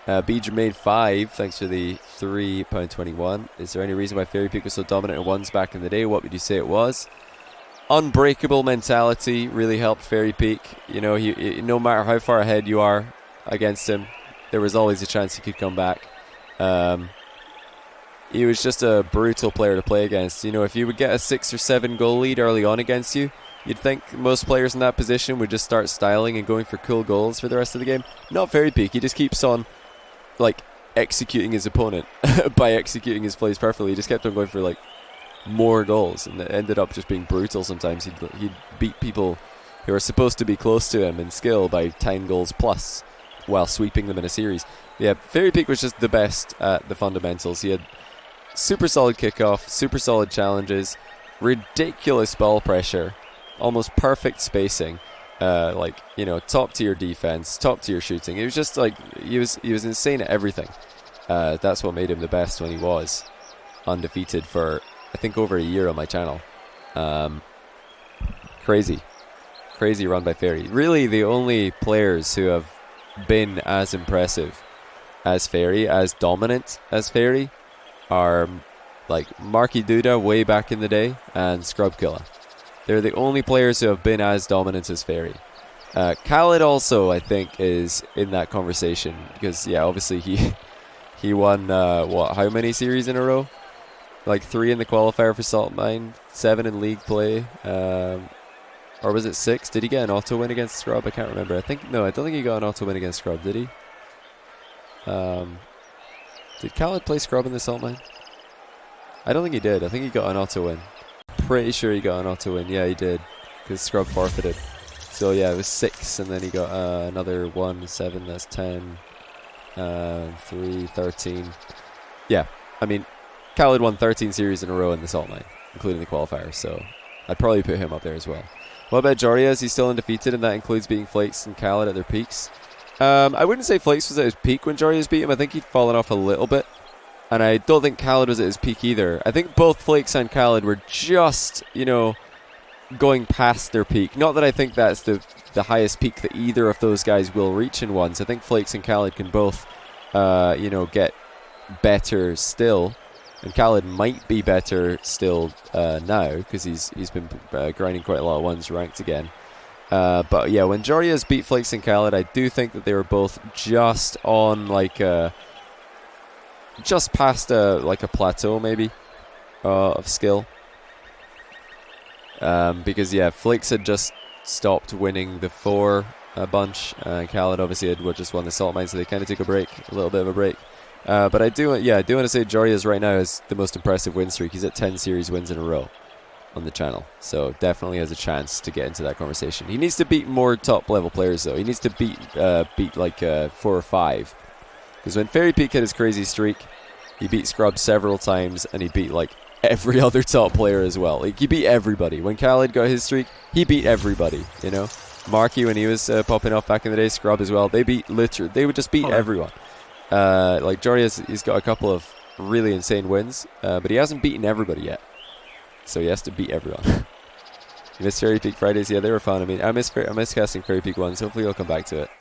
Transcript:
Beej made 5, thanks for the £3.21. Is there any reason why fairypeak was so dominant in ones back in the day? What would you say it was? Unbreakable mentality really helped fairypeak. You know, no matter how far ahead you are against him, there was always a chance he could come back. He was just a brutal player to play against. You know, if you would get a 6 or 7 goal lead early on against you, you'd think most players in that position would just start styling and going for cool goals for the rest of the game. Not fairypeak. He just keeps on like executing his opponent by executing his plays perfectly. He just kept on going for like more goals, and it ended up just being brutal. Sometimes he'd beat people who are supposed to be close to him in skill by 10 goals plus while sweeping them in a series. Yeah, fairypeak was just the best at the fundamentals. He had super solid kickoff, super solid challenges, ridiculous ball pressure, almost perfect spacing. Like, you know, top tier defense, top tier shooting. It was just like he was insane at everything. That's what made him the best when he was undefeated for I think over a year on my channel. Crazy run by Fairy. Really, the only players who have been as impressive as Fairy, as dominant as Fairy, are like Marky Duda way back in the day and Scrubkilla. They're the only players who have been as dominant as Fairy. Khaled also, I think, is in that conversation because, yeah, obviously he won, how many series in a row? Like 3 in the qualifier for Salt Mine, 7 in league play, or was it 6? Did he get an auto win against Scrub? I can't remember. I don't think he got an auto win against Scrub, did he? Did Khaled play Scrub in the Salt Mine? I don't think he did. I think he got an auto win. Pretty sure he got an auto win. Yeah, he did, because Scrub forfeited. So yeah, it was 6, and then he got another 1, 7, that's 10, 3, 13. Yeah, I mean, Khaled won 13 series in a row in the Salt Mine, including the qualifier, so I'd probably put him up there as well. What about Joria? Is he still undefeated, and that includes beating Flakes and Khaled at their peaks? I wouldn't say Flakes was at his peak when Joria's beat him. I think he'd fallen off a little bit. And I don't think Khaled was at his peak either. I think both Flakes and Khaled were just, you know, going past their peak. Not that I think that's the highest peak that either of those guys will reach in ones. I think Flakes and Khaled can both, you know, get better still. And Khaled might be better still now because he's been grinding quite a lot of ones ranked again. But yeah, when Joria's beat Flakes and Khaled, I do think that they were both just on like just past like a plateau maybe of skill. Because yeah, Flakes had just stopped winning the 4 bunch. Khaled obviously had just won the Salt Mine, so they kind of took a little bit of a break. But I do want to say Joria's right now is the most impressive win streak. He's at 10 series wins in a row on the channel, so definitely has a chance to get into that conversation. He needs to beat more top level players though. He needs to beat like 4 or 5, because when fairypeak had his crazy streak, he beat Scrub several times, and he beat like every other top player as well. Like, he beat everybody. When Khaled got his streak, he beat everybody, you know. Marky, when he was popping off back in the day, Scrub as well, they would just beat everyone. Like Joria, he's got a couple of really insane wins, but he hasn't beaten everybody yet, so he has to beat everyone. You missed Fairy Peak Fridays? Yeah, they were fun. I mean, I miss casting Fairy Peak ones. Hopefully you'll come back to it.